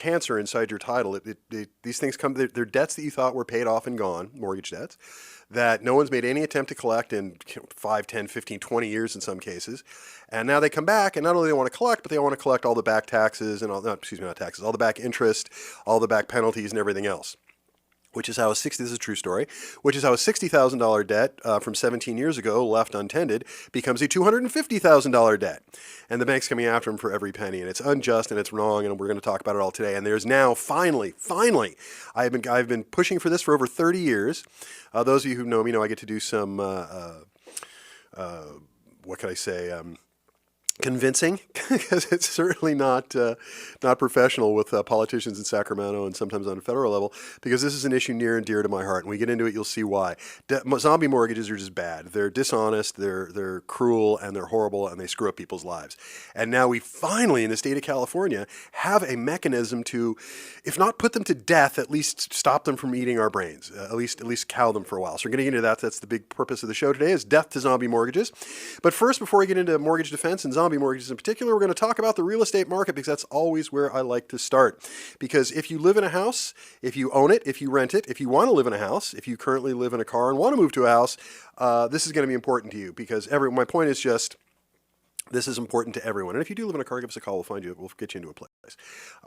cancer inside your title. These things come, they're debts that you thought were paid off and gone, mortgage debts, that no one's made any attempt to collect in 5, 10, 15, 20 years in some cases. And now they come back, and not only do they want to collect, but they want to collect all the back taxes and all, no, excuse me, not taxes, all the back interest, all the back penalties and everything else. Which is how this is a true story, which is how a $60,000 debt from 17 years ago, left untended, becomes a $250,000 debt. And the bank's coming after them for every penny, and it's unjust and it's wrong, and we're going to talk about it all today. And there's now, finally, I've been pushing for this for over 30 years. Those of you who know me know I get to do some, what can I say, convincing, because it's certainly not professional with politicians in Sacramento and sometimes on a federal level, because this is an issue near and dear to my heart. When we get into it, you'll see why. Zombie mortgages are just bad. They're dishonest, they're cruel, and they're horrible, and they screw up people's lives. And now we finally, in the state of California, have a mechanism to, if not put them to death, at least stop them from eating our brains, at least cow them for a while. So we're getting into that. That's the big purpose of the show today, is death to zombie mortgages. But first, before we get into mortgage defense and zombie mortgages in particular, we're going to talk about the real estate market, because that's always where I like to start. Because if you live in a house, if you own it, if you rent it, if you want to live in a house, if you currently live in a car and want to move to a house, this is going to be important to you, because my point is just, this is important to everyone. And if you do live in a car, give us a call. We'll find you. We'll get you into a place.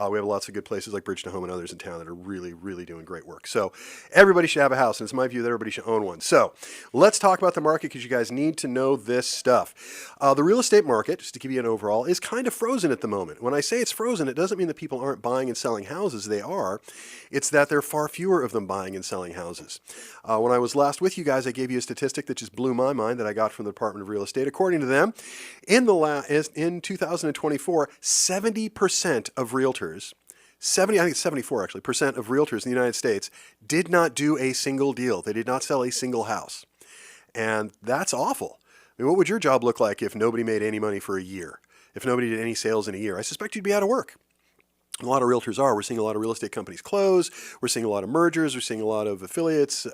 We have lots of good places like Bridge to Home and others in town that are really, really doing great work. So everybody should have a house, and it's my view that everybody should own one. So let's talk about the market, because you guys need to know this stuff. The real estate market, just to give you an overall, is kind of frozen at the moment. When I say it's frozen, it doesn't mean that people aren't buying and selling houses. They are. It's that there are far fewer of them buying and selling houses. When I was last with you guys, I gave you a statistic that just blew my mind that I got from the Department of Real Estate. According to them, in 2024, 70% of realtors, I think it's 74 actually, percent of realtors in the United States did not do a single deal. They did not sell a single house. And that's awful. I mean, what would your job look like if nobody made any money for a year? If nobody did any sales in a year? I suspect you'd be out of work. A lot of realtors are. We're seeing a lot of real estate companies close. We're seeing a lot of mergers. We're seeing a lot of affiliates,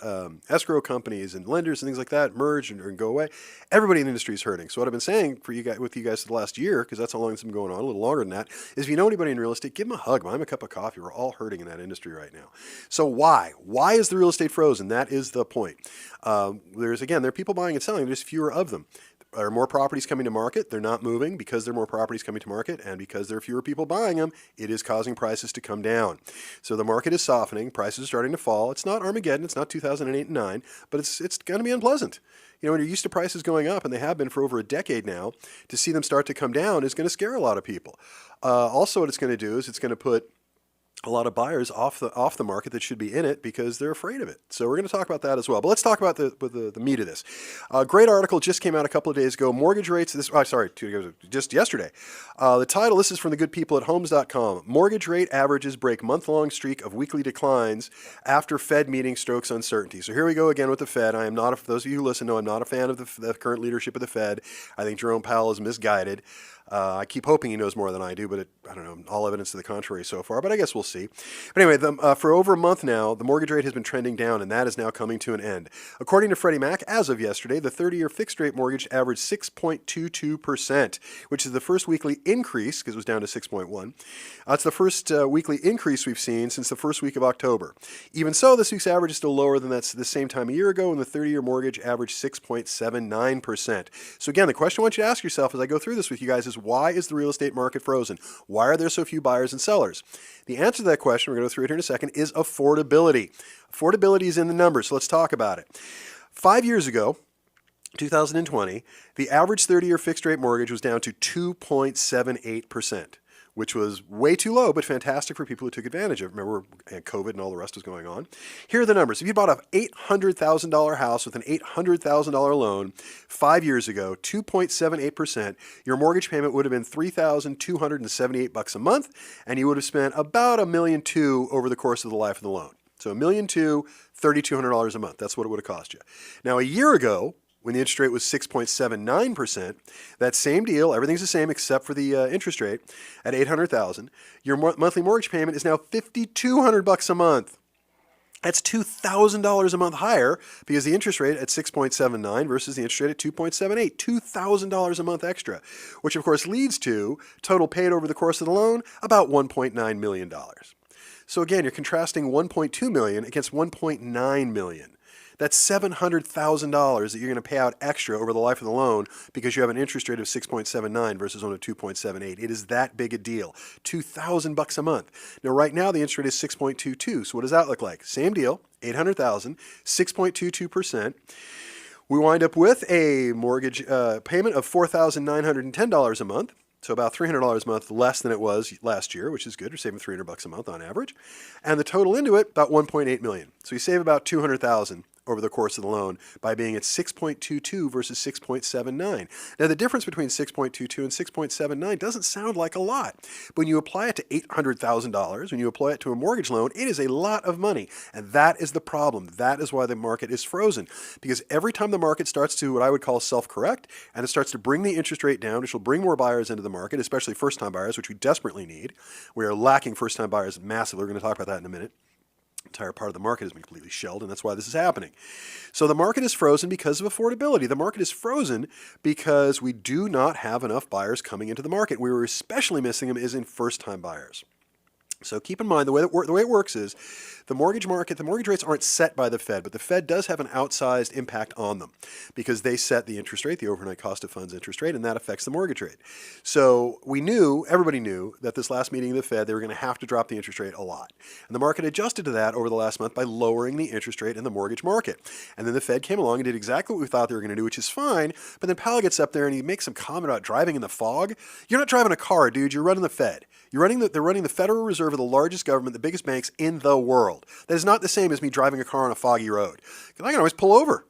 escrow companies and lenders and things like that merge and go away. Everybody in the industry is hurting. So what I've been saying for you guys, with you guys for the last year, because that's how long it's been going on, a little longer than that, is if you know anybody in real estate, give them a hug, buy them a cup of coffee. We're all hurting in that industry right now. So why? Why is the real estate frozen? That is the point. There are people buying and selling. There's fewer of them. There are more properties coming to market. They're not moving because there are more properties coming to market, and because there are fewer people buying them, it is causing prices to come down. So the market is softening. Prices are starting to fall. It's not Armageddon. It's not 2008 and 9, but it's going to be unpleasant. You know, when you're used to prices going up, and they have been for over a decade now, to see them start to come down is going to scare a lot of people. Also, what it's going to do is it's going to put a lot of buyers off the market that should be in it, because they're afraid of it. So we're going to talk about that as well. But let's talk about the meat of this. A great article just came out a couple of days ago. Mortgage rates. Just yesterday. The title. This is from the good people at Homes.com. Mortgage rate averages break month-long streak of weekly declines after Fed meeting strokes uncertainty. So here we go again with the Fed. I am not. For those of you who listen, know I'm not a fan of the current leadership of the Fed. I think Jerome Powell is misguided. I keep hoping he knows more than I do, but I don't know, all evidence to the contrary so far, but I guess we'll see. But anyway, for over a month now, the mortgage rate has been trending down, and that is now coming to an end. According to Freddie Mac, as of yesterday, the 30-year fixed-rate mortgage averaged 6.22%, which is the first weekly increase, because it was down to 6.1. It's the first weekly increase we've seen since the first week of October. Even so, this week's average is still lower than the same time a year ago, when the 30-year mortgage averaged 6.79%. So again, the question I want you to ask yourself as I go through this with you guys is, why is the real estate market frozen? Why are there so few buyers and sellers? The answer to that question, we're going to go through it here in a second, is affordability. Affordability is in the numbers, so let's talk about it. 5 years ago, 2020, the average 30-year fixed-rate mortgage was down to 2.78%. Which was way too low, but fantastic for people who took advantage of it. Remember, COVID and all the rest was going on. Here are the numbers. If you bought an $800,000 house with an $800,000 loan 5 years ago, 2.78%, your mortgage payment would have been $3,278 a month, and you would have spent about $1.2 million over the course of the life of the loan. So $1.2 million, $3,200 a month. That's what it would have cost you. Now, a year ago, when the interest rate was 6.79%, that same deal, everything's the same except for the interest rate, at $800,000, your monthly mortgage payment is now $5,200 a month. That's $2,000 a month higher because the interest rate at 6.79 versus the interest rate at 2.78, $2,000 a month extra, which of course leads to total paid over the course of the loan about $1.9 million. So again, you're contrasting $1.2 million against $1.9 million. That's $700,000 that you're going to pay out extra over the life of the loan because you have an interest rate of 6.79 versus one of 2.78. It is that big a deal. $2,000 a month. Now, right now, the interest rate is 6.22. So what does that look like? Same deal, $800,000, 6.22%. We wind up with a mortgage payment of $4,910 a month. So about $300 a month less than it was last year, which is good. You're saving $300 a month on average. And the total into it, about $1.8 million. So you save about $200,000 over the course of the loan by being at 6.22 versus 6.79. Now, the difference between 6.22 and 6.79 doesn't sound like a lot. But when you apply it to $800,000, when you apply it to a mortgage loan, it is a lot of money. And that is the problem. That is why the market is frozen. Because every time the market starts to what I would call self-correct, and it starts to bring the interest rate down, which will bring more buyers into the market, especially first-time buyers, which we desperately need. We are lacking first-time buyers massively. We're going to talk about that in a minute. Entire part of the market has been completely shelled, and that's why this is happening. So the market is frozen because of affordability. The market is frozen because we do not have enough buyers coming into the market. We were especially missing them is in first-time buyers. So keep in mind, the way it works is the mortgage market, the mortgage rates aren't set by the Fed, but the Fed does have an outsized impact on them because they set the interest rate, the overnight cost of funds interest rate, and that affects the mortgage rate. So everybody knew that this last meeting of the Fed, they were going to have to drop the interest rate a lot. And the market adjusted to that over the last month by lowering the interest rate in the mortgage market. And then the Fed came along and did exactly what we thought they were going to do, which is fine. But then Powell gets up there and he makes some comment about driving in the fog. You're not driving a car, dude. You're running the Fed. They're running the Federal Reserve of the largest government, the biggest banks in the world. That is not the same as me driving a car on a foggy road. Because I can always pull over.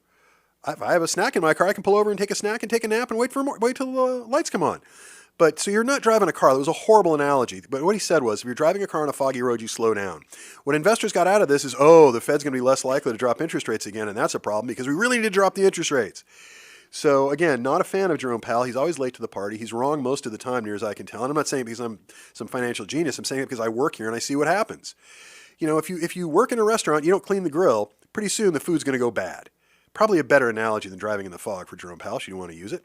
If I have a snack in my car, I can pull over and take a snack and take a nap and wait till the lights come on. But so you're not driving a car. That was a horrible analogy. But what he said was, if you're driving a car on a foggy road, you slow down. What investors got out of this is, the Fed's going to be less likely to drop interest rates again, and that's a problem because we really need to drop the interest rates. So again, not a fan of Jerome Powell. He's always late to the party. He's wrong most of the time, near as I can tell. And I'm not saying it because I'm some financial genius. I'm saying it because I work here and I see what happens. You know, if you work in a restaurant, you don't clean the grill, pretty soon the food's going to go bad. Probably a better analogy than driving in the fog for Jerome Powell. Should you want to use it?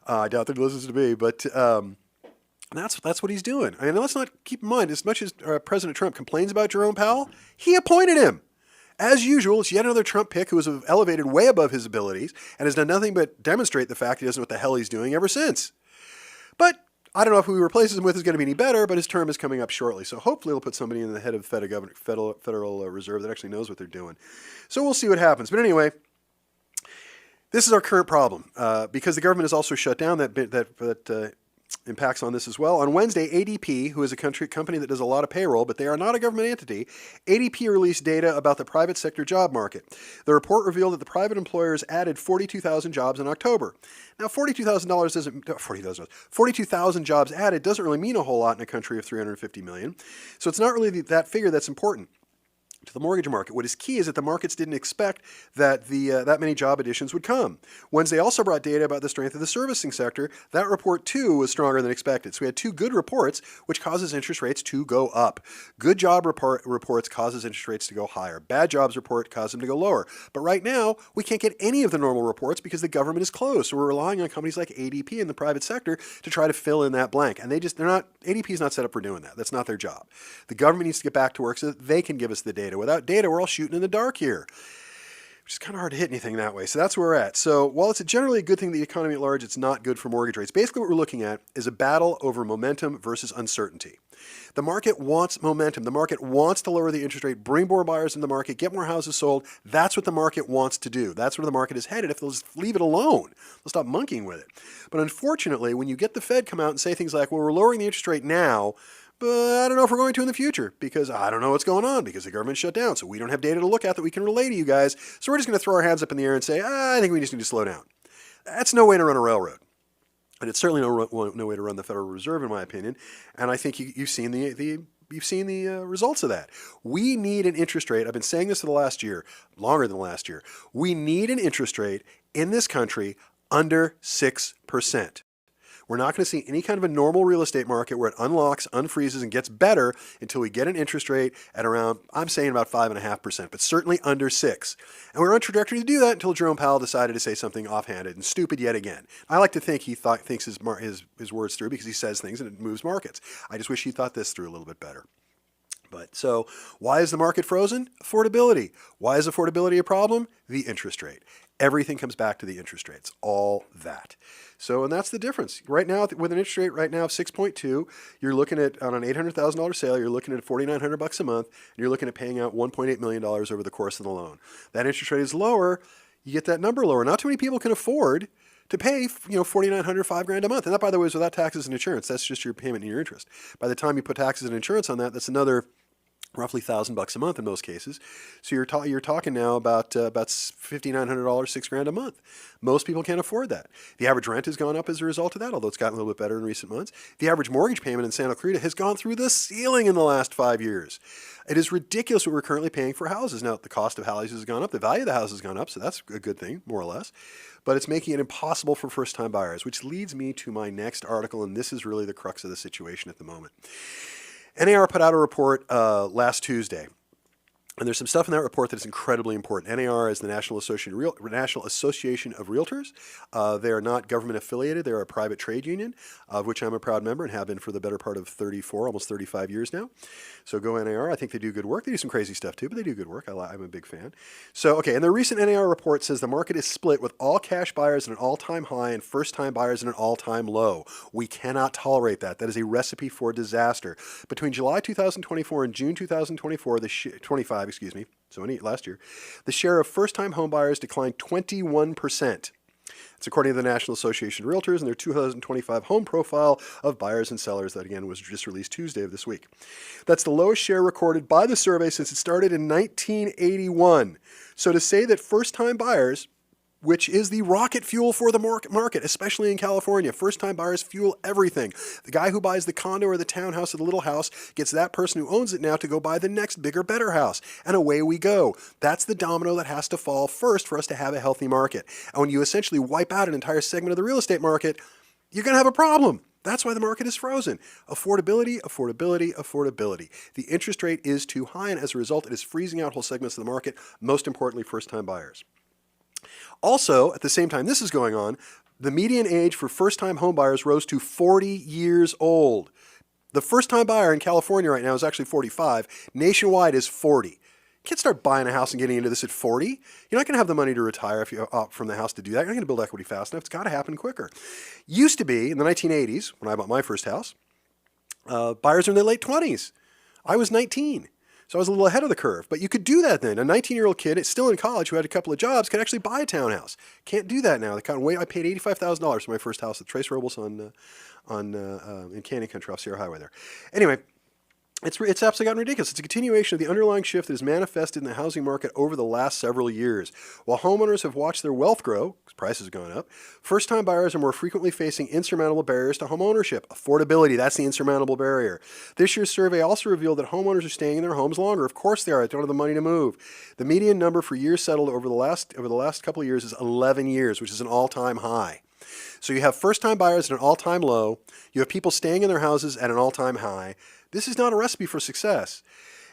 I doubt that he listens to me, but that's what he's doing. I mean, let's not keep in mind, as much as President Trump complains about Jerome Powell, he appointed him. As usual, it's yet another Trump pick who was elevated way above his abilities and has done nothing but demonstrate the fact he doesn't know what the hell he's doing ever since. But I don't know if who he replaces him with is going to be any better, but his term is coming up shortly. So hopefully they'll put somebody in the head of Federal Reserve that actually knows what they're doing. So we'll see what happens. But anyway, this is our current problem because the government is also shut down. That impacts on this as well. On Wednesday, ADP, who is a company that does a lot of payroll, but they are not a government entity, ADP released data about the private sector job market. The report revealed that the private employers added 42,000 jobs in October. Now, $42,000 jobs added doesn't really mean a whole lot in a country of 350 million. So it's not really that figure that's important to the mortgage market. What is key is that the markets didn't expect that that many job additions would come. Wednesday also brought data about the strength of the servicing sector. That report, too, was stronger than expected. So we had two good reports, which causes interest rates to go up. Good job reports causes interest rates to go higher. Bad jobs report causes them to go lower. But right now, we can't get any of the normal reports because the government is closed. So we're relying on companies like ADP in the private sector to try to fill in that blank. And ADP is not set up for doing that. That's not their job. The government needs to get back to work so that they can give us the data. Without data, we're all shooting in the dark here, which is kind of hard to hit anything that way. So that's where we're at. So while it's generally a good thing, the economy at large, it's not good for mortgage rates. Basically what we're looking at is a battle over momentum versus uncertainty. The market wants momentum. The market wants to lower the interest rate, bring more buyers in the market, get more houses sold. That's what the market wants to do. That's where the market is headed if they'll just leave it alone. They'll stop monkeying with it. But unfortunately, when you get the Fed come out and say things like, well, we're lowering the interest rate now, but I don't know if we're going to in the future because I don't know what's going on because the government shut down. So we don't have data to look at that we can relay to you guys. So we're just going to throw our hands up in the air and say, I think we just need to slow down. That's no way to run a railroad. And it's certainly no way to run the Federal Reserve, in my opinion. And I think you've seen the results of that. We need an interest rate. I've been saying this for the last year, longer than the last year. We need an interest rate in this country under 6%. We're not going to see any kind of a normal real estate market where it unlocks, unfreezes, and gets better until we get an interest rate at around, I'm saying about 5.5%, but certainly under 6. And we're on trajectory to do that until Jerome Powell decided to say something offhanded and stupid yet again. I like to think he thinks his words through because he says things and it moves markets. I just wish he thought this through a little bit better. But so why is the market frozen? Affordability. Why is affordability a problem? The interest rate. Everything comes back to the interest rates, all that. So, and that's the difference. Right now, with an interest rate right now of 6.2, you're looking at, on an $800,000 sale, you're looking at $4,900 a month, and you're looking at paying out $1.8 million over the course of the loan. That interest rate is lower, you get that number lower. Not too many people can afford to pay, $4,900, $5,000 a month. And that, by the way, is without taxes and insurance. That's just your payment and your interest. By the time you put taxes and insurance on that, that's another roughly $1,000 a month in most cases. So you're talking now about $5,900, $6,000 a month. Most people can't afford that. The average rent has gone up as a result of that, although it's gotten a little bit better in recent months. The average mortgage payment in Santa Clarita has gone through the ceiling in the last 5 years. It is ridiculous what we're currently paying for houses. Now, the cost of houses has gone up. The value of the house has gone up, so that's a good thing, more or less. But it's making it impossible for first-time buyers, which leads me to my next article, and this is really the crux of the situation at the moment. NAR put out a report last Tuesday, and there's some stuff in that report that is incredibly important. NAR is the National Association of Realtors. They are not government affiliated. They're a private trade union, of which I'm a proud member and have been for the better part of 34, almost 35 years now. So go NAR. I think they do good work. They do some crazy stuff too, but they do good work. I'm a big fan. So, okay, and the recent NAR report says the market is split with all cash buyers at an all-time high and first-time buyers at an all-time low. We cannot tolerate that. That is a recipe for disaster. Between July 2024 and June 2024, 25, last year, the share of first-time home buyers declined 21%. It's according to the National Association of Realtors and their 2025 home profile of buyers and sellers that, again, was just released Tuesday of this week. That's the lowest share recorded by the survey since it started in 1981. So to say that first-time buyers, which is the rocket fuel for the market, especially in California. First-time buyers fuel everything. The guy who buys the condo or the townhouse or the little house gets that person who owns it now to go buy the next bigger, better house. And away we go. That's the domino that has to fall first for us to have a healthy market. And when you essentially wipe out an entire segment of the real estate market, you're going to have a problem. That's why the market is frozen. Affordability, affordability, affordability. The interest rate is too high, and as a result, it is freezing out whole segments of the market, most importantly, first-time buyers. Also, at the same time this is going on, the median age for first-time home buyers rose to 40 years old. The first-time buyer in California right now is actually 45. Nationwide is 40. You can't start buying a house and getting into this at 40. You're not going to have the money to retire if you opt from the house to do that. You're not going to build equity fast enough. It's got to happen quicker. Used to be, in the 1980s, when I bought my first house, buyers are in their late 20s. I was 19. So I was a little ahead of the curve. But you could do that then. A 19-year-old kid, it's still in college, who had a couple of jobs, could actually buy a townhouse. Can't do that now. I paid $85,000 for my first house at Trace Robles in Canyon Country off Sierra Highway there. Anyway, it's absolutely gotten ridiculous. It's a continuation of the underlying shift that has manifested in the housing market over the last several years. While homeowners have watched their wealth grow, because prices have gone up, first-time buyers are more frequently facing insurmountable barriers to home ownership. Affordability, that's the insurmountable barrier. This year's survey also revealed that homeowners are staying in their homes longer. Of course they are. They don't have the money to move. The median number for years settled over the last couple of years is 11 years, which is an all-time high. So you have first-time buyers at an all-time low. You have people staying in their houses at an all-time high. This is not a recipe for success.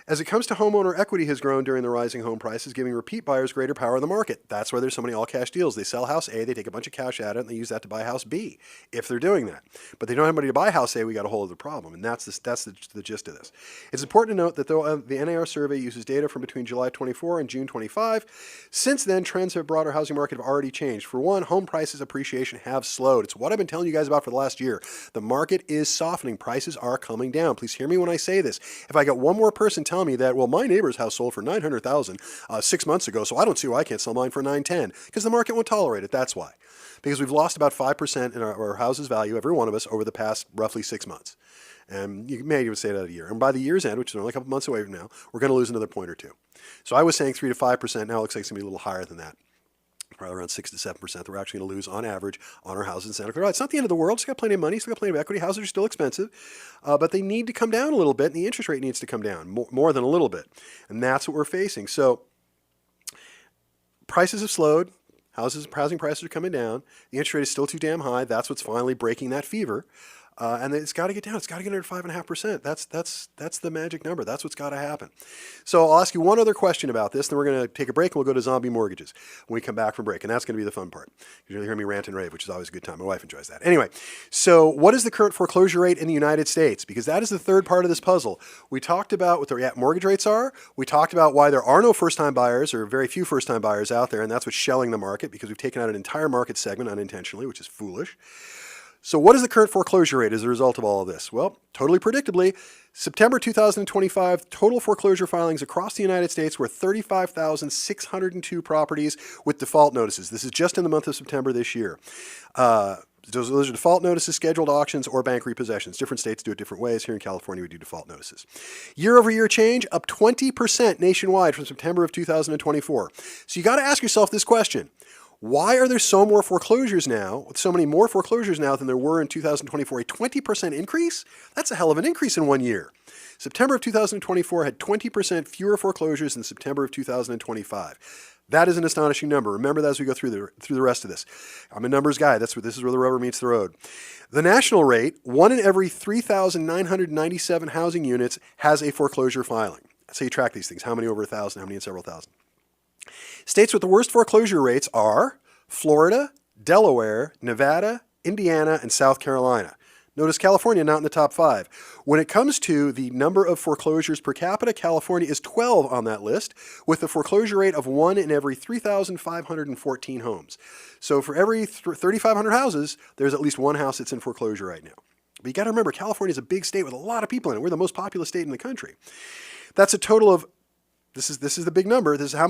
As it comes to homeowner equity has grown during the rising home prices, giving repeat buyers greater power in the market. That's why there's so many all-cash deals. They sell house A, they take a bunch of cash at it, and they use that to buy house B, if they're doing that. But they don't have money to buy house A, we got a whole other problem, and that's the gist of this. It's important to note that though the NAR survey uses data from between July 24 and June 25, since then, trends of broader housing market have already changed. For one, home prices appreciation have slowed. It's what I've been telling you guys about for the last year. The market is softening. Prices are coming down. Please hear me when I say this. If I got one more person tell me that, well, my neighbor's house sold for $900,000 6 months ago, so I don't see why I can't sell mine for $910, because the market won't tolerate it. That's why. Because we've lost about 5% in our house's value, every one of us, over the past roughly 6 months. And you may even say that a year. And by the year's end, which is only a couple months away from now, we're going to lose another point or two. So I was saying 3 to 5%. Now it looks like it's going to be a little higher than that. Probably around 6 to 7% that we're actually going to lose on average on our houses in Santa Clara. It's not the end of the world. It's got plenty of money. It's got plenty of equity. Houses are still expensive, but they need to come down a little bit, and the interest rate needs to come down more than a little bit. And that's what we're facing. So prices have slowed. Housing prices are coming down. The interest rate is still too damn high. That's what's finally breaking that fever. And it's got to get down. It's got to get under 5.5%. That's the magic number. That's what's got to happen. So I'll ask you one other question about this. Then we're going to take a break and we'll go to zombie mortgages when we come back from break. And that's going to be the fun part. You'll hear me rant and rave, which is always a good time. My wife enjoys that. Anyway, so what is the current foreclosure rate in the United States? Because that is the third part of this puzzle. We talked about what the mortgage rates are. We talked about why there are no first-time buyers or very few first-time buyers out there. And that's what's shelling the market because we've taken out an entire market segment unintentionally, which is foolish. So what is the current foreclosure rate as a result of all of this? Well, totally predictably, September 2025 total foreclosure filings across the United States were 35,602 properties with default notices. This is just in the month of September this year. Those are default notices, scheduled auctions, or bank repossessions. Different states do it different ways. Here in California, we do default notices. Year-over-year change, up 20% nationwide from September of 2024. So you got to ask yourself this question. Why are there so more foreclosures now, so many more foreclosures now than there were in 2024? A 20% increase? That's a hell of an increase in 1 year. September of 2024 had 20% fewer foreclosures than September of 2025. That is an astonishing number. Remember that as we go through the rest of this. I'm a numbers guy. This is where the rubber meets the road. The national rate, 1 in every 3,997 housing units has a foreclosure filing. That's how you track these things. How many over 1,000? How many in several thousand? States with the worst foreclosure rates are Florida, Delaware, Nevada, Indiana, and South Carolina. Notice California not in the top 5. When it comes to the number of foreclosures per capita, California is 12 on that list, with a foreclosure rate of 1 in every 3,514 homes. So for every 3,500 houses, there's at least one house that's in foreclosure right now. But you got to remember, California is a big state with a lot of people in it. We're the most populous state in the country. That's a total of This is the big number. This is how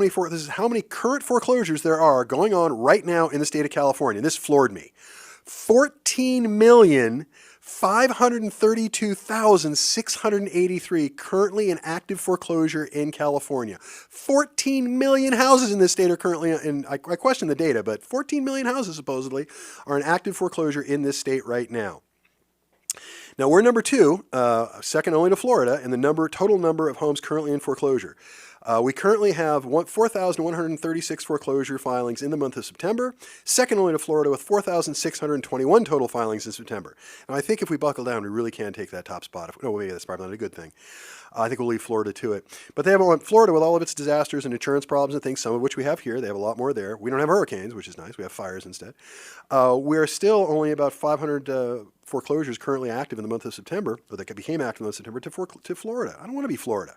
many current foreclosures there are going on right now in the state of California. And this floored me. 14,532,683 currently in active foreclosure in California. 14 million houses in this state are currently in, I question the data, but 14 million houses supposedly are in active foreclosure in this state right now. Now we're number 2, second only to Florida, in the total number of homes currently in foreclosure. We currently have 4,136 foreclosure filings in the month of September, second only to Florida with 4,621 total filings in September. Now I think if we buckle down, we really can take that top spot. No, maybe that's probably not a good thing. I think we'll leave Florida to it. But they have Florida with all of its disasters and insurance problems and things, some of which we have here. They have a lot more there. We don't have hurricanes, which is nice. We have fires instead. We're still only about 500 foreclosures currently active in the month of September, or that became active in the month of September, to Florida. I don't want to be Florida.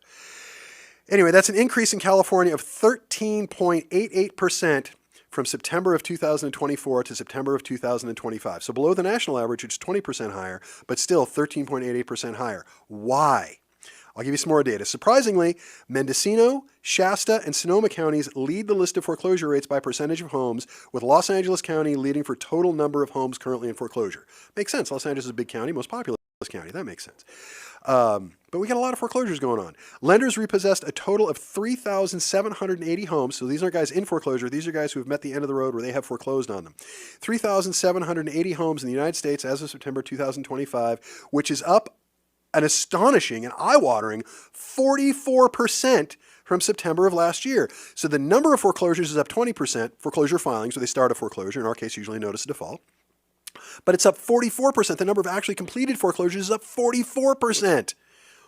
Anyway, that's an increase in California of 13.88% from September of 2024 to September of 2025. So below the national average, which is 20% higher, but still 13.88% higher. Why? I'll give you some more data. Surprisingly, Mendocino, Shasta, and Sonoma counties lead the list of foreclosure rates by percentage of homes, with Los Angeles County leading for total number of homes currently in foreclosure. Makes sense. Los Angeles is a big county, most populous county. That makes sense. But we got a lot of foreclosures going on. Lenders repossessed a total of 3,780 homes. So these aren't guys in foreclosure. These are guys who have met the end of the road where they have foreclosed on them. 3,780 homes in the United States as of September 2025, which is up an astonishing and eye-watering 44% from September of last year. So the number of foreclosures is up 20%, foreclosure filings, where they start a foreclosure, in our case usually notice a default. But it's up 44%. The number of actually completed foreclosures is up 44%.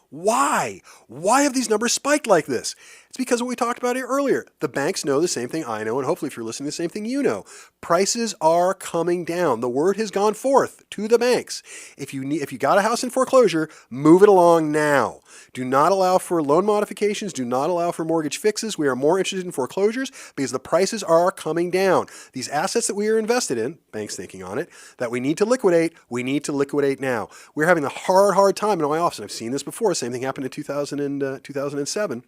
Why? Why have these numbers spiked like this? It's because of what we talked about here earlier. The banks know the same thing I know, and hopefully if you're listening, the same thing you know. Prices are coming down. The word has gone forth to the banks. If you got a house in foreclosure, move it along now. Do not allow for loan modifications. Do not allow for mortgage fixes. We are more interested in foreclosures because the prices are coming down. These assets that we are invested in, banks thinking on it, that we need to liquidate now. We're having a hard time in my office, and I've seen this before. Same thing happened in 2007.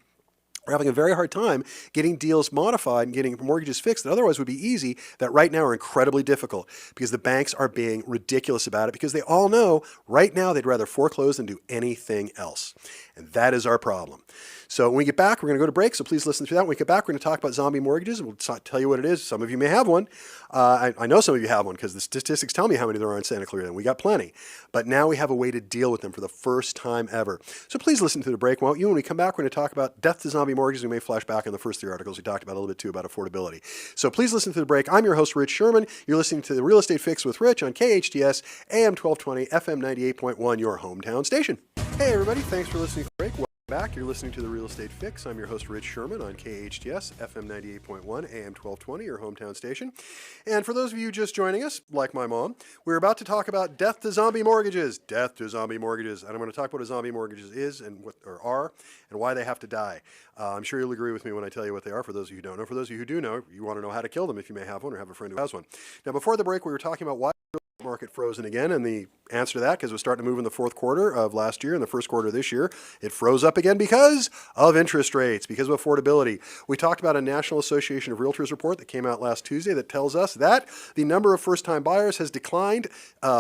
We're having a very hard time getting deals modified and getting mortgages fixed that otherwise would be easy, that right now are incredibly difficult because the banks are being ridiculous about it because they all know right now they'd rather foreclose than do anything else. And that is our problem. So when we get back, we're going to go to break, so please listen to that. When we get back, we're going to talk about zombie mortgages. We'll tell you what it is. Some of you may have one. I know some of you have one because the statistics tell me how many there are in Santa Clarita, and we got plenty. But now we have a way to deal with them for the first time ever. So please listen to the break, won't you? When we come back, we're going to talk about death to zombie mortgages. We may flash back on the first 3 articles we talked about a little bit too about affordability. So please listen to the break. I'm your host, Rich Szerman. You're listening to the Real Estate Fix with Rich on KHTS, AM 1220, FM 98.1, your hometown station. Hey everybody, thanks for listening to the break. Welcome back. You're listening to the Real Estate Fix. I'm your host, Rich Szerman, on KHTS, FM 98.1, AM 1220, your hometown station. And for those of you just joining us, like my mom, we're about to talk about death to zombie mortgages. Death to zombie mortgages. And I'm going to talk about what a zombie mortgage is and what or are and why they have to die. I'm sure you'll agree with me when I tell you what they are, for those of you who don't know. For those of you who do know, you want to know how to kill them if you may have one or have a friend who has one. Now, before the break, we were talking about why market frozen again, and the answer to that, because it was starting to move in the fourth quarter of last year and the first quarter of this year, it froze up again because of interest rates, because of affordability. We talked about a National Association of Realtors report that came out last Tuesday that tells us that the number of first-time buyers has declined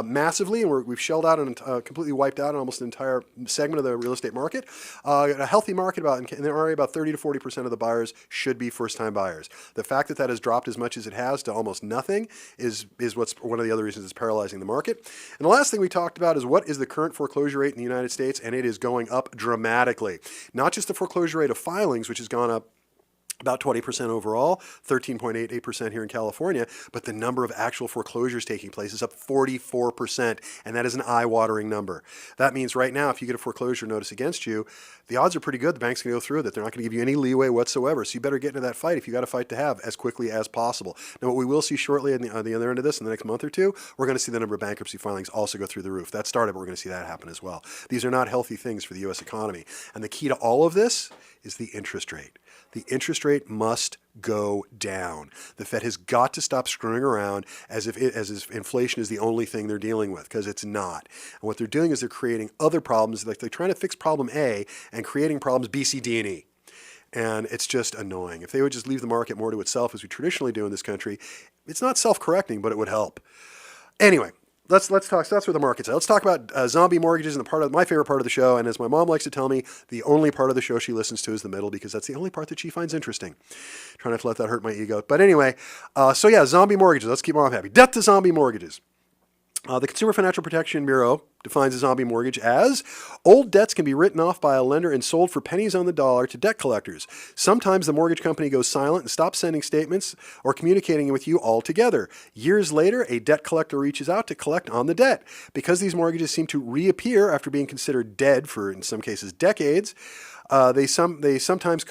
massively, and we've shelled out and completely wiped out almost an entire segment of the real estate market. A healthy market, in the area, about 30 to 40% of the buyers should be first-time buyers. The fact that that has dropped as much as it has to almost nothing is what's one of the other reasons it's paralyzing the market. And the last thing we talked about is what is the current foreclosure rate in the United States, and it is going up dramatically. Not just the foreclosure rate of filings, which has gone up about 20% overall, 13.88% here in California, but the number of actual foreclosures taking place is up 44%, and that is an eye-watering number. That means right now, if you get a foreclosure notice against you, the odds are pretty good the bank's going to go through with it. They're not going to give you any leeway whatsoever, so you better get into that fight if you got a fight to have as quickly as possible. Now, what we will see shortly on the other end of this in the next month or two, we're going to see the number of bankruptcy filings also go through the roof. That started, but we're going to see that happen as well. These are not healthy things for the U.S. economy, and the key to all of this is the interest rate. The interest rate must go down. The Fed has got to stop screwing around as if inflation is the only thing they're dealing with, because it's not. And what they're doing is they're creating other problems. Like they're trying to fix problem A and creating problems B, C, D, and E. And it's just annoying. If they would just leave the market more to itself, as we traditionally do in this country, it's not self-correcting, but it would help. Anyway. Let's talk. So that's where the market's at. Let's talk about zombie mortgages and my favorite part of the show. And as my mom likes to tell me, the only part of the show she listens to is the middle, because that's the only part that she finds interesting. Trying not to let that hurt my ego. But anyway, so yeah, zombie mortgages. Let's keep mom happy. Death to zombie mortgages. The Consumer Financial Protection Bureau defines a zombie mortgage as old debts can be written off by a lender and sold for pennies on the dollar to debt collectors. Sometimes the mortgage company goes silent and stops sending statements or communicating with you altogether. Years later, a debt collector reaches out to collect on the debt. Because these mortgages seem to reappear after being considered dead for, in some cases, decades, they're sometimes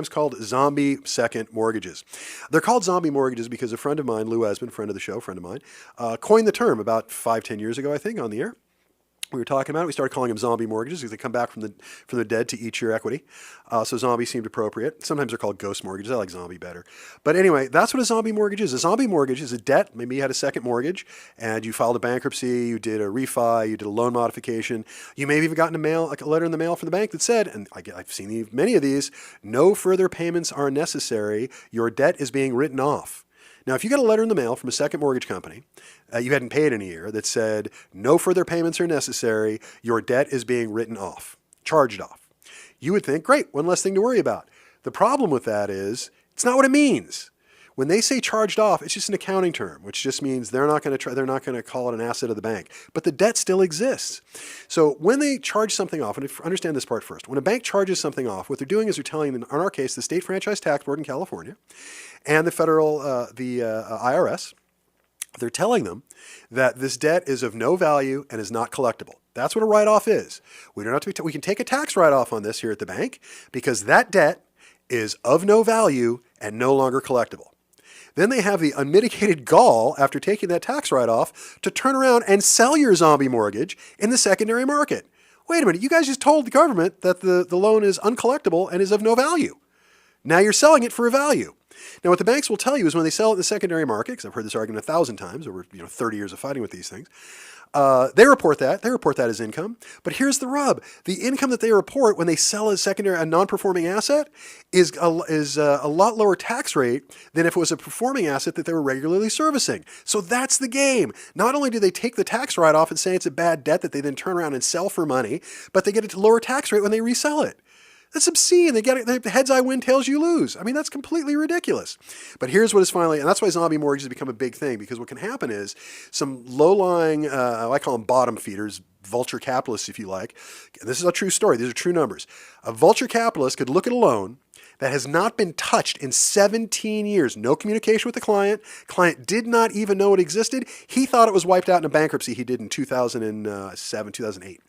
called zombie second mortgages. They're called zombie mortgages because a friend of mine, Lou Esmond, friend of the show, friend of mine, coined the term about 5-10 years ago, I think, on the air. We were talking about it. We started calling them zombie mortgages because they come back from the dead to eat your equity. So zombie seemed appropriate. Sometimes they're called ghost mortgages. I like zombie better. But anyway, that's what a zombie mortgage is. A zombie mortgage is a debt. Maybe you had a second mortgage and you filed a bankruptcy, you did a refi, you did a loan modification. You may have even gotten a letter in the mail from the bank that said, and I've seen many of these, no further payments are necessary. Your debt is being written off. Now, if you got a letter in the mail from a second mortgage company, you hadn't paid in a year, that said, no further payments are necessary, your debt is being written off, charged off, you would think, great, one less thing to worry about. The problem with that is, it's not what it means. When they say charged off, it's just an accounting term, which just means they're not going to call it an asset of the bank. But the debt still exists. So when they charge something off, and understand this part first, when a bank charges something off, what they're doing is they're telling, in our case, the State Franchise Tax Board in California, and the federal, IRS, they're telling them that this debt is of no value and is not collectible. That's what a write-off is. We don't have to. We can take a tax write-off on this here at the bank because that debt is of no value and no longer collectible. Then they have the unmitigated gall, after taking that tax write-off, to turn around and sell your zombie mortgage in the secondary market. Wait a minute, you guys just told the government that the loan is uncollectible and is of no value. Now you're selling it for a value. Now, what the banks will tell you is when they sell it in the secondary market, because I've heard this argument 1,000 times over 30 years of fighting with these things, they report that. They report that as income. But here's the rub. The income that they report when they sell a non-performing asset is a lot lower tax rate than if it was a performing asset that they were regularly servicing. So that's the game. Not only do they take the tax write-off and say it's a bad debt that they then turn around and sell for money, but they get a lower tax rate when they resell it. That's obscene. They get it. The heads I win, tails you lose. I mean, that's completely ridiculous. But here's what is finally, and that's why zombie mortgages have become a big thing, because what can happen is some low-lying, I call them bottom feeders, vulture capitalists, if you like. And this is a true story. These are true numbers. A vulture capitalist could look at a loan that has not been touched in 17 years. No communication with the client. Client did not even know it existed. He thought it was wiped out in a bankruptcy he did in 2007, 2008.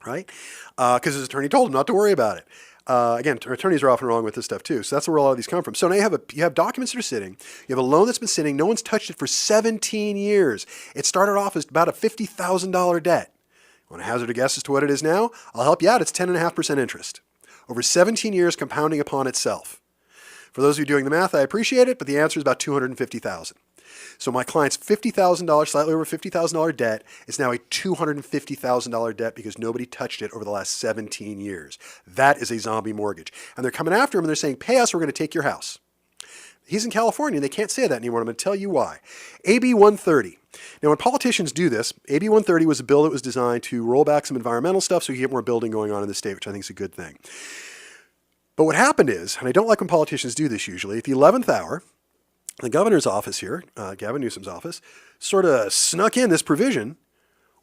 Right? Because his attorney told him not to worry about it. Again, attorneys are often wrong with this stuff too. So that's where a lot of these come from. So now you have documents that are sitting. You have a loan that's been sitting. No one's touched it for 17 years. It started off as about a $50,000 debt. Want to hazard a guess as to what it is now? I'll help you out. It's 10.5% interest over 17 years, compounding upon itself. For those of you doing the math, I appreciate it, but the answer is about $250,000. So my client's $50,000, slightly over $50,000 debt is now a $250,000 debt because nobody touched it over the last 17 years. That is a zombie mortgage. And they're coming after him and they're saying, pay us, we're going to take your house. He's in California and they can't say that anymore. I'm going to tell you why. AB 130. Now, when politicians do this, AB 130 was a bill that was designed to roll back some environmental stuff so you get more building going on in the state, which I think is a good thing. But what happened is, and I don't like when politicians do this usually, at the 11th hour, the governor's office here, Gavin Newsom's office, sort of snuck in this provision,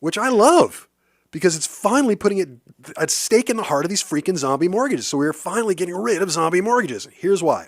which I love because it's finally putting it at stake in the heart of these freaking zombie mortgages. So we're finally getting rid of zombie mortgages. Here's why.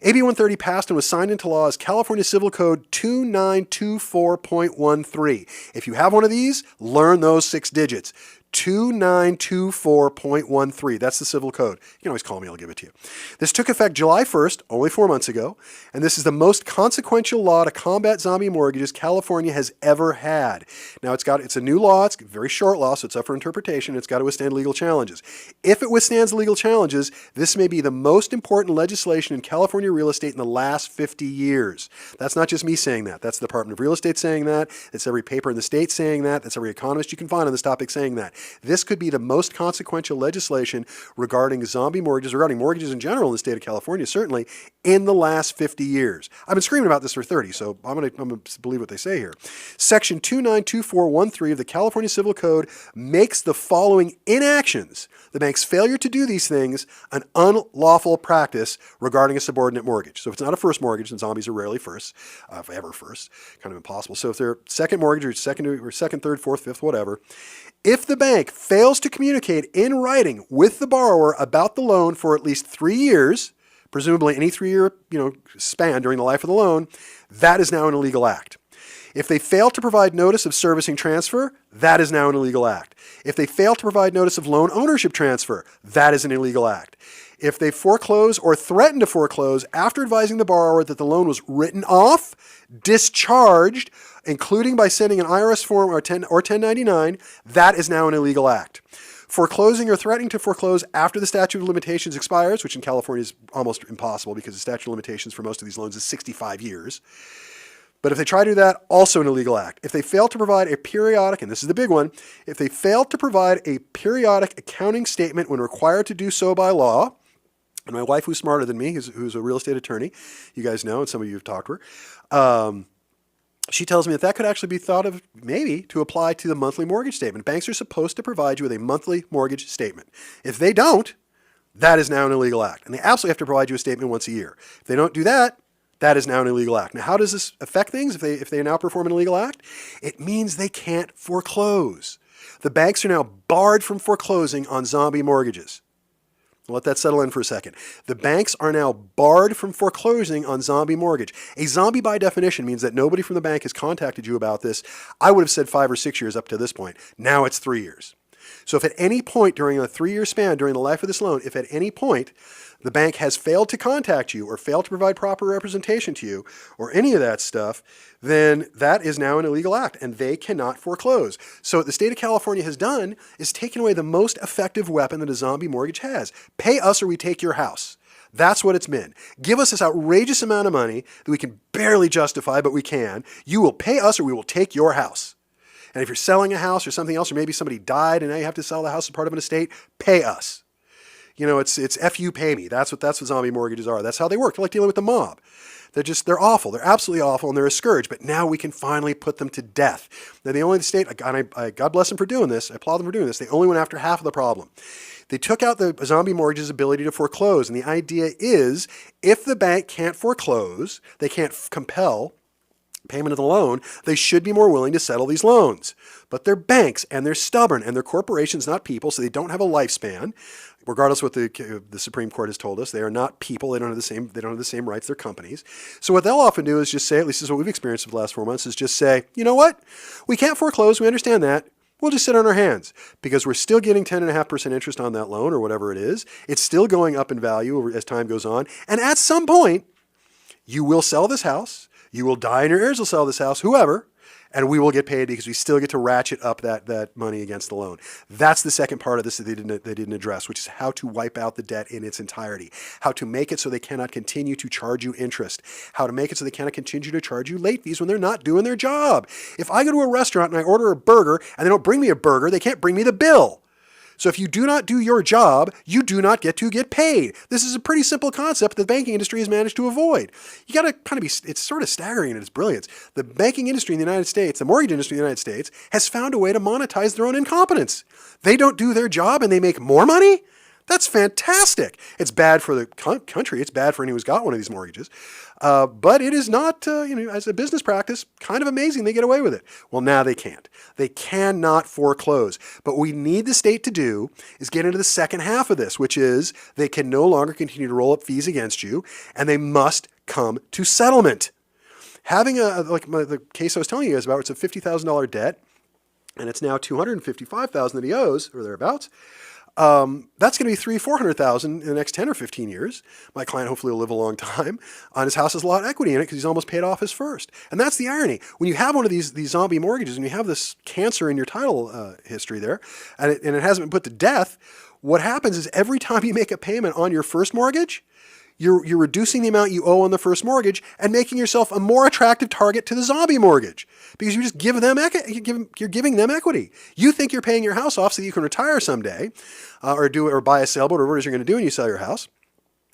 AB 130 passed and was signed into law as California Civil Code 2924.13. If you have one of these, learn those 6 digits. 2924.13. That's the civil code. You can always call me, I'll give it to you. This took effect July 1st, only 4 months ago, and this is the most consequential law to combat zombie mortgages California has ever had. Now it's a new law, it's a very short law, so it's up for interpretation, it's got to withstand legal challenges. If it withstands legal challenges, this may be the most important legislation in California real estate in the last 50 years. That's not just me saying that. That's the Department of Real Estate saying that. It's every paper in the state saying that. That's every economist you can find on this topic saying that. This could be the most consequential legislation regarding zombie mortgages, regarding mortgages in general in the state of California, certainly, in the last 50 years. I've been screaming about this for 30, so I'm going to believe what they say here. Section 2924.13 of the California Civil Code makes the following inactions, the bank's failure to do these things, an unlawful practice regarding a subordinate mortgage. So if it's not a first mortgage, and zombies are rarely first, if ever first, kind of impossible. So if they're second mortgage or second, third, fourth, fifth, whatever, if the bank fails to communicate in writing with the borrower about the loan for at least 3 years, presumably any 3-year span during the life of the loan, that is now an illegal act. If they fail to provide notice of servicing transfer, that is now an illegal act. If they fail to provide notice of loan ownership transfer, that is an illegal act. If they foreclose or threaten to foreclose after advising the borrower that the loan was written off, discharged, including by sending an IRS form or 1099, that is now an illegal act. Foreclosing or threatening to foreclose after the statute of limitations expires, which in California is almost impossible because the statute of limitations for most of these loans is 65 years. But if they try to do that, also an illegal act. If they fail to provide a periodic, and this is the big one, if they fail to provide a periodic accounting statement when required to do so by law, and my wife, who's smarter than me, who's a real estate attorney, you guys know, and some of you have talked to her, she tells me that could actually be thought of maybe to apply to the monthly mortgage statement. Banks are supposed to provide you with a monthly mortgage statement. If they don't, that is now an illegal act. And they absolutely have to provide you a statement once a year. If they don't do that, that is now an illegal act. Now, how does this affect things if they now perform an illegal act? It means they can't foreclose. The banks are now barred from foreclosing on zombie mortgages. Let that settle in for a second. The banks are now barred from foreclosing on zombie mortgage. A zombie by definition means that nobody from the bank has contacted you about this. I would have said 5 or 6 years up to this point. Now it's 3 years. So if at any point during a 3-year span during the life of this loan, if at any point the bank has failed to contact you or failed to provide proper representation to you or any of that stuff, then that is now an illegal act and they cannot foreclose. So what the state of California has done is taken away the most effective weapon that a zombie mortgage has. Pay us or we take your house. That's what it's been. Give us this outrageous amount of money that we can barely justify, but we can. You will pay us or we will take your house. And if you're selling a house or something else, or maybe somebody died and now you have to sell the house as part of an estate, pay us. You know, it's F you, pay me. That's what zombie mortgages are. That's how they work. They're like dealing with the mob. They're awful. They're absolutely awful, and they're a scourge. But now we can finally put them to death. Now, the state, God bless them for doing this. I applaud them for doing this. They only went after half of the problem. They took out the zombie mortgage's ability to foreclose. And the idea is if the bank can't foreclose, they can't compel payment of the loan, they should be more willing to settle these loans. But they're banks, and they're stubborn, and they're corporations, not people, so they don't have a lifespan. Regardless of what the Supreme Court has told us, they are not people. They don't have the same rights. They're companies. So what they'll often do is just say, at least this is what we've experienced over the last 4 months, is just say, you know what? We can't foreclose. We understand that. We'll just sit on our hands because we're still getting 10.5% interest on that loan or whatever it is. It's still going up in value as time goes on. And at some point, you will sell this house. You will die and your heirs will sell this house, whoever, and we will get paid because we still get to ratchet up that money against the loan. That's the second part of this that they didn't address, which is how to wipe out the debt in its entirety, how to make it so they cannot continue to charge you interest, how to make it so they cannot continue to charge you late fees when they're not doing their job. If I go to a restaurant and I order a burger and they don't bring me a burger, they can't bring me the bill. So if you do not do your job, you do not get to get paid. This is a pretty simple concept that the banking industry has managed to avoid. You got to kind of it's sort of staggering in its brilliance. The banking industry in the United States, the mortgage industry in the United States, has found a way to monetize their own incompetence. They don't do their job and they make more money? That's fantastic. It's bad for the country. It's bad for anyone who's got one of these mortgages. But it is not, as a business practice, kind of amazing they get away with it. Well, now they can't. They cannot foreclose. But what we need the state to do is get into the second half of this, which is they can no longer continue to roll up fees against you, and they must come to settlement. Having the case I was telling you guys about, it's a $50,000 debt, and it's now $255,000 that he owes, or thereabouts. That's going to be $400,000 in the next 10 or 15 years. My client hopefully will live a long time. On his house has a lot of equity in it because he's almost paid off his first. And that's the irony. When you have one of these zombie mortgages and you have this cancer in your title history there, and it hasn't been put to death, what happens is every time you make a payment on your first mortgage, you're reducing the amount you owe on the first mortgage and making yourself a more attractive target to the zombie mortgage because you just give them you're giving them equity. You think you're paying your house off so that you can retire someday, or buy a sailboat or whatever it is you're going to do when you sell your house,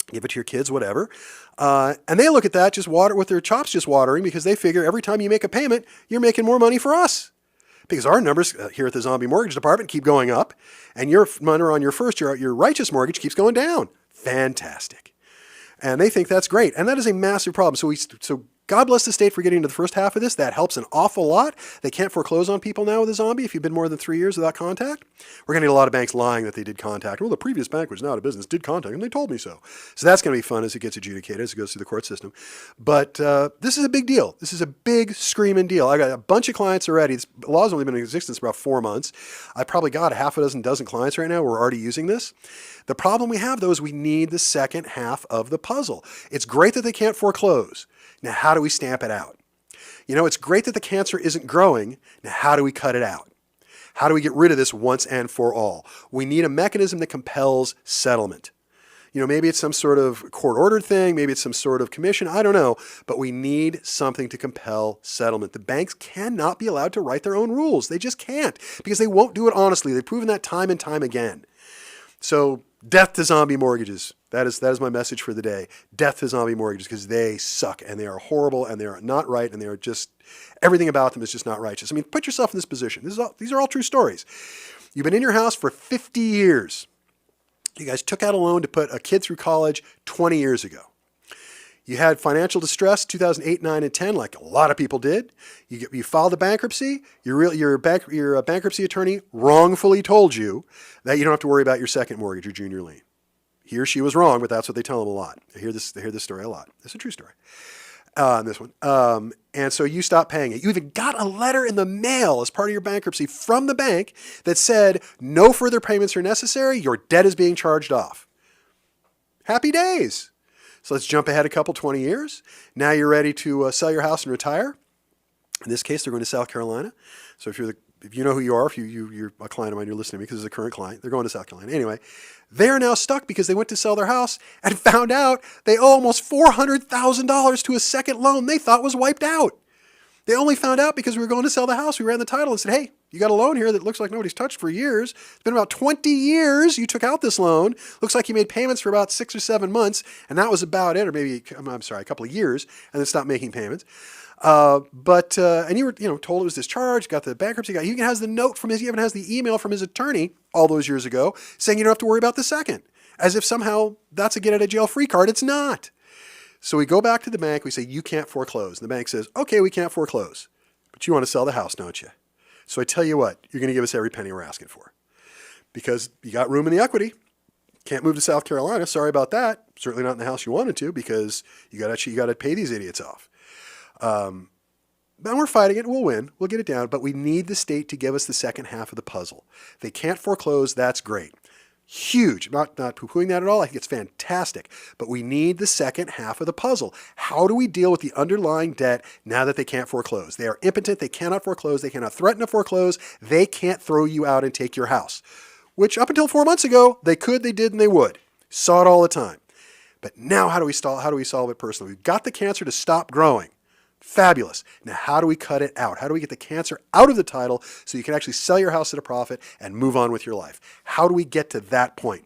give it to your kids, whatever. And they look at that just with their chops just watering because they figure every time you make a payment, you're making more money for us. Because our numbers here at the zombie mortgage department keep going up, and your number on your righteous mortgage keeps going down. Fantastic. And they think that's great. And that is a massive problem. So God bless the state for getting into the first half of this. That helps an awful lot. They can't foreclose on people now with a zombie if you've been more than 3 years without contact. We're going to get a lot of banks lying that they did contact. Well, the previous bank was now out of business, did contact, and they told me so. So that's going to be fun as it gets adjudicated, as it goes through the court system. But this is a big deal. This is a big screaming deal. I got a bunch of clients already. This law's only been in existence for about 4 months. I probably got a half a dozen clients right now who are already using this. The problem we have, though, is we need the second half of the puzzle. It's great that they can't foreclose. Now, how do we stamp it out? It's great that the cancer isn't growing. Now, how do we cut it out? How do we get rid of this once and for all? We need a mechanism that compels settlement. Maybe it's some sort of court-ordered thing. Maybe it's some sort of commission. I don't know. But we need something to compel settlement. The banks cannot be allowed to write their own rules. They just can't because they won't do it honestly. They've proven that time and time again. So death to zombie mortgages. That is my message for the day. Death to zombie mortgages because they suck and they are horrible and they are not right and they are just, everything about them is just not righteous. I mean, put yourself in this position. These are all true stories. You've been in your house for 50 years. You guys took out a loan to put a kid through college 20 years ago. You had financial distress 2008, 9, and 10, like a lot of people did. You filed a bankruptcy. Your bankruptcy attorney wrongfully told you that you don't have to worry about your second mortgage or junior lien. He or she was wrong, but that's what they tell them a lot. I hear this story a lot. It's a true story. This one. And so you stopped paying it. You even got a letter in the mail as part of your bankruptcy from the bank that said no further payments are necessary. Your debt is being charged off. Happy days. So let's jump ahead 20 years. Now you're ready to sell your house and retire. In this case, they're going to South Carolina. So if you know who you are, if you're a client of mine, you're listening to me because it's a current client, they're going to South Carolina. Anyway, they are now stuck because they went to sell their house and found out they owe almost $400,000 to a second loan they thought was wiped out. They only found out because we were going to sell the house. We ran the title and said, hey, you got a loan here that looks like nobody's touched for years. It's been about 20 years you took out this loan. Looks like you made payments for about 6 or 7 months, and that was about it, or maybe, I'm sorry, a couple of years, and then stopped making payments. And you were, told it was discharged, got the bankruptcy guy. He even has the note from his, he even has the email from his attorney all those years ago saying you don't have to worry about the second. As if somehow that's a get out of jail free card. It's not. So we go back to the bank. We say, you can't foreclose. And the bank says, okay, we can't foreclose, but you want to sell the house, don't you? So I tell you what, you're going to give us every penny we're asking for because you got room in the equity. Can't move to South Carolina. Sorry about that. Certainly not in the house you wanted to because you got to pay these idiots off. And we're fighting it. We'll win. We'll get it down. But we need the state to give us the second half of the puzzle. If they can't foreclose, that's great. Huge. Not poo-pooing that at all. I think it's fantastic. But we need the second half of the puzzle. How do we deal with the underlying debt now that they can't foreclose? They are impotent. They cannot foreclose. They cannot threaten to foreclose. They can't throw you out and take your house, which up until 4 months ago, they could, they did, and they would. Saw it all the time. But now how do we solve it personally? We've got the cancer to stop growing. Fabulous. Now, how do we cut it out? How do we get the cancer out of the title so you can actually sell your house at a profit and move on with your life? How do we get to that point?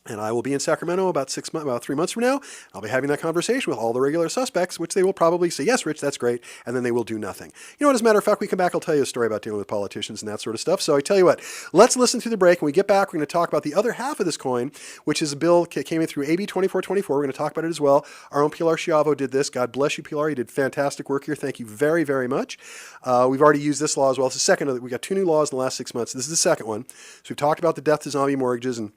And I will be in Sacramento about 3 months from now. I'll be having that conversation with all the regular suspects, which they will probably say, yes, Rich, that's great. And then they will do nothing. You know what, as a matter of fact, we come back, I'll tell you a story about dealing with politicians and that sort of stuff. So I tell you what, let's listen through the break. When we get back, we're going to talk about the other half of this coin, which is a bill that came in through AB 2424. We're going to talk about it as well. Our own Pilar Schiavo did this. God bless you, Pilar. You did fantastic work here. Thank you very, very much. We've already used this law as well. It's the second. We got 2 new laws in the last 6 months. This is the second one. So we've talked about the death to zombie mortgages and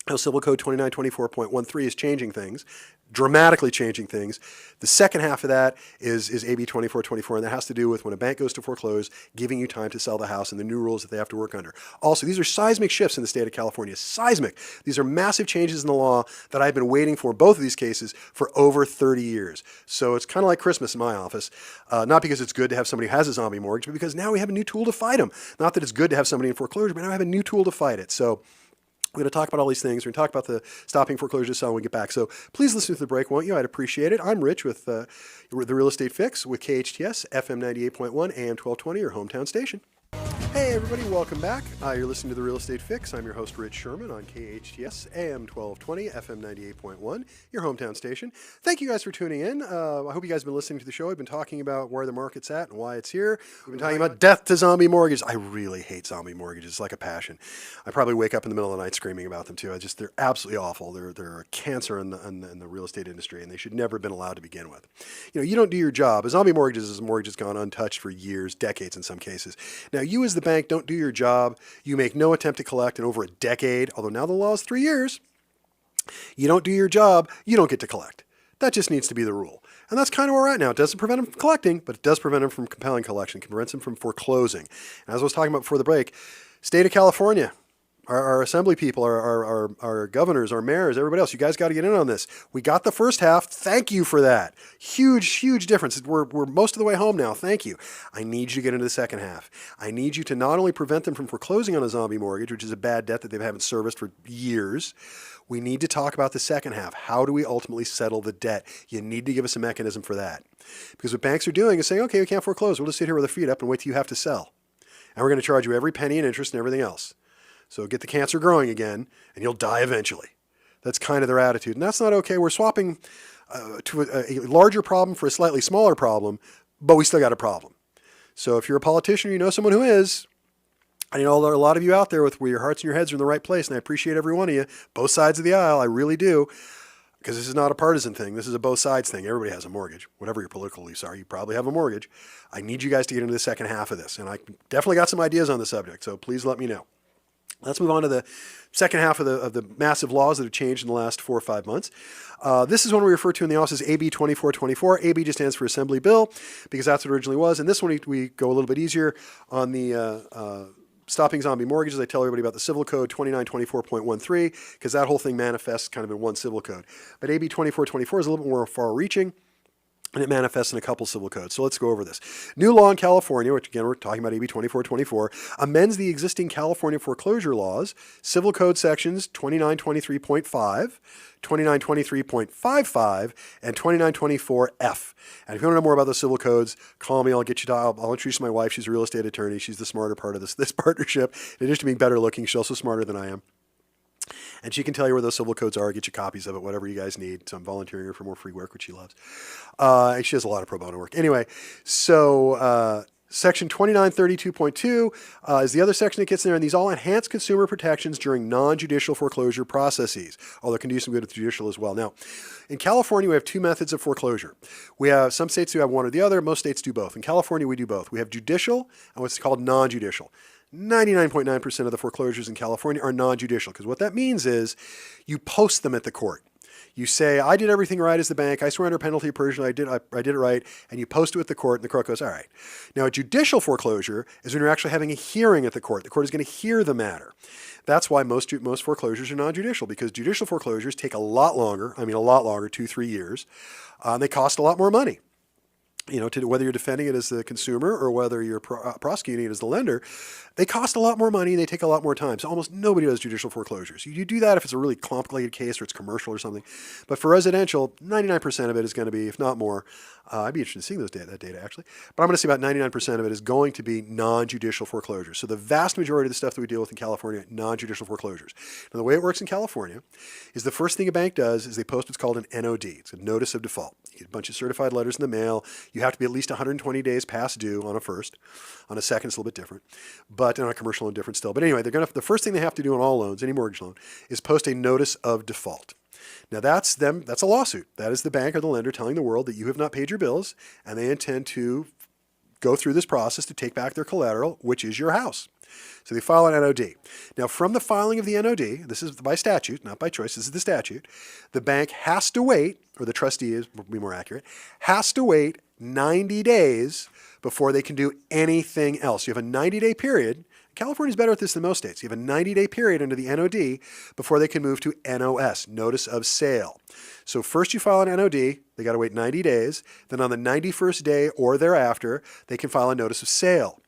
how Civil Code 2924.13 is changing things, dramatically changing things. The second half of that is AB 2424, and that has to do with when a bank goes to foreclose, giving you time to sell the house and the new rules that they have to work under. Also, these are seismic shifts in the state of California. Seismic. These are massive changes in the law that I've been waiting for, both of these cases, for over 30 years. So it's kind of like Christmas in my office, not because it's good to have somebody who has a zombie mortgage, but because now we have a new tool to fight them. Not that it's good to have somebody in foreclosure, but now I have a new tool to fight it. So we're going to talk about all these things. We're going to talk about the stopping foreclosure sale when we get back. So please listen to the break, won't you? I'd appreciate it. I'm Rich with the Real Estate Fix with KHTS, FM 98.1, AM 1220, your hometown station. Hey everybody, welcome back. You're listening to The Real Estate Fix. I'm your host, Rich Szerman, on KHTS, AM 1220, FM 98.1, your hometown station. Thank you guys for tuning in. I hope you guys have been listening to the show. I've been talking about where the market's at and why it's here. We've been talking about death to zombie mortgages. I really hate zombie mortgages. It's like a passion. I probably wake up in the middle of the night screaming about them too. They're absolutely awful. They're a cancer in the real estate industry, and they should never have been allowed to begin with. You don't do your job. A zombie mortgage is a mortgage that's gone untouched for years, decades in some cases. Now, you as the bank don't do your job. You make no attempt to collect in over a decade, although now the law is 3 years. You don't do your job, you don't get to collect. That just needs to be the rule. And that's kind of where we're at now. It doesn't prevent them from collecting, but it does prevent them from compelling collection. It prevents them from foreclosing. And as I was talking about before the break, state of California, our assembly people, our governors, our mayors, everybody else, you guys got to get in on this. We got the first half. Thank you for that. Huge, huge difference. We're most of the way home now. Thank you. I need you to get into the second half. I need you to not only prevent them from foreclosing on a zombie mortgage, which is a bad debt that they haven't serviced for years. We need to talk about the second half. How do we ultimately settle the debt? You need to give us a mechanism for that. Because what banks are doing is saying, okay, we can't foreclose. We'll just sit here with our feet up and wait till you have to sell. And we're going to charge you every penny and interest and everything else. So get the cancer growing again, and you'll die eventually. That's kind of their attitude. And that's not okay. We're swapping to a larger problem for a slightly smaller problem, but we still got a problem. So if you're a politician or you know someone who is, I know there are a lot of you out there where your hearts and your heads are in the right place, and I appreciate every one of you, both sides of the aisle, I really do, because this is not a partisan thing. This is a both sides thing. Everybody has a mortgage. Whatever your political beliefs are, you probably have a mortgage. I need you guys to get into the second half of this, and I definitely got some ideas on the subject, so please let me know. Let's move on to the second half of the massive laws that have changed in the last 4 or 5 months. This is one we refer to in the office as AB 2424. AB just stands for Assembly Bill because that's what it originally was. And this one we go a little bit easier on the stopping zombie mortgages. I tell everybody about the Civil Code 2924.13 because that whole thing manifests kind of in one civil code. But AB 2424 is a little bit more far-reaching. and it manifests in a couple civil codes. So let's go over this. New law in California, which again we're talking about AB 2424, amends the existing California foreclosure laws, Civil Code sections 2923.5, 2923.55, and 2924F. And if you want to know more about the civil codes, call me. I'll introduce my wife. She's a real estate attorney. She's the smarter part of this partnership. In addition to being better looking, she's also smarter than I am. And she can tell you where those civil codes are, get you copies of it, whatever you guys need. So I'm volunteering her for more free work, which she loves. And she does a lot of pro bono work. Anyway, so Section 2932.2 is the other section that gets in there, and these all enhance consumer protections during non-judicial foreclosure processes, although it can do some good with judicial as well. Now, in California, we have two methods of foreclosure. We have some states who have one or the other. Most states do both. In California, we do both. We have judicial and what's called non-judicial. 99.9% of the foreclosures in California are non-judicial, because what that means is you post them at the court. You say, I did everything right as the bank. I swear under penalty of perjury I did it right, and you post it with the court, and the court goes, all right. Now, a judicial foreclosure is when you're actually having a hearing at the court. The court is going to hear the matter. That's why most foreclosures are non-judicial, because judicial foreclosures take a lot longer, 2-3 years. They cost a lot more money. Whether you're defending it as the consumer or whether you're prosecuting it as the lender, they cost a lot more money and they take a lot more time. So almost nobody does judicial foreclosures. You do that if it's a really complicated case or it's commercial or something. But for residential, 99% of it is going to be, if not more, I'd be interested in seeing that data actually. But I'm going to say about 99% of it is going to be non-judicial foreclosures. So the vast majority of the stuff that we deal with in California, non-judicial foreclosures. Now the way it works in California is the first thing a bank does is they post what's called an NOD. It's a notice of default. You get a bunch of certified letters in the mail. You have to be at least 120 days past due on a first. On a second, it's a little bit different. But on a commercial loan, different still. But anyway, the first thing they have to do on all loans, any mortgage loan, is post a notice of default. Now that's a lawsuit. That is the bank or the lender telling the world that you have not paid your bills and they intend to go through this process to take back their collateral, which is your house. So they file an NOD. Now from the filing of the NOD, this is by statute, not by choice, this is the statute, the bank has to wait, or the trustee is, will be more accurate, has to wait 90 days before they can do anything else. You have a 90-day period. California's better at this than most states. You have a 90-day period under the NOD before they can move to NOS, Notice of Sale. So first you file an NOD, they got to wait 90 days. Then on the 91st day or thereafter, they can file a Notice of Sale.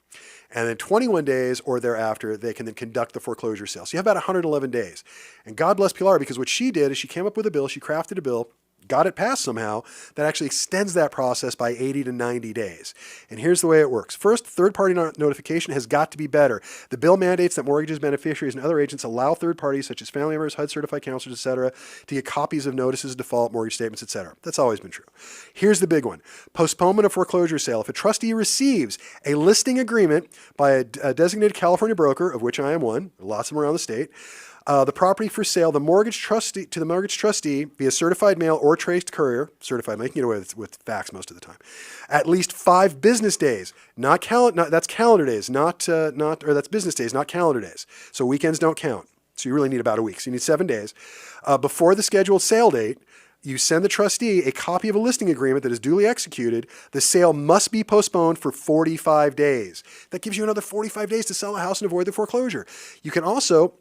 And then 21 days or thereafter, they can then conduct the foreclosure sale. So you have about 111 days. And God bless Pilar, because what she did is she came up with a bill, she crafted a bill, got it passed somehow, that actually extends that process by 80 to 90 days. And here's the way it works. First, third-party notification has got to be better. The bill mandates that mortgages, beneficiaries, and other agents allow third parties, such as family members, HUD-certified counselors, etc., to get copies of notices of default, mortgage statements, etc. That's always been true. Here's the big one. Postponement of foreclosure sale. If a trustee receives a listing agreement by a designated California broker, of which I am one, lots of them around the state, the property for sale, the mortgage trustee via certified mail or traced courier, certified mail, you can get away with fax most of the time, at least 5 business days, that's calendar days, that's business days, not calendar days. So weekends don't count. So you really need about a week. So you need 7 days. Before the scheduled sale date, you send the trustee a copy of a listing agreement that is duly executed. The sale must be postponed for 45 days. That gives you another 45 days to sell the house and avoid the foreclosure. You can also,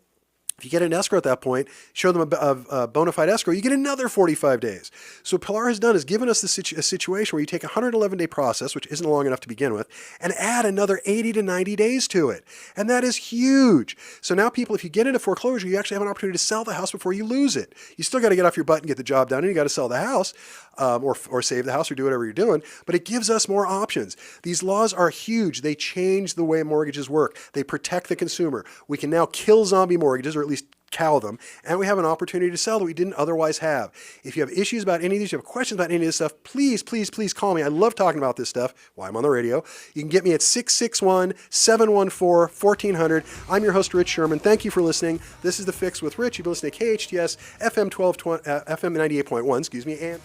if you get an escrow at that point, show them a bona fide escrow, you get another 45 days. So what Pilar has done is given us a situation where you take a 111-day process, which isn't long enough to begin with, and add another 80 to 90 days to it. And that is huge. So now people, if you get into foreclosure, you actually have an opportunity to sell the house before you lose it. You still got to get off your butt and get the job done, and you got to sell the house, or save the house, or do whatever you're doing. But it gives us more options. These laws are huge. They change the way mortgages work. They protect the consumer. We can now kill zombie mortgages, or at least cow them, and we have an opportunity to sell that we didn't otherwise have. If you have issues about any of these, you have questions about any of this stuff, please, please, please call me. I love talking about this stuff while I'm on the radio. You can get me at 661-714-1400. I'm your host, Rich Szerman. Thank you for listening. This is The Fix with Rich. You've been listening to KHTS FM 98.1, and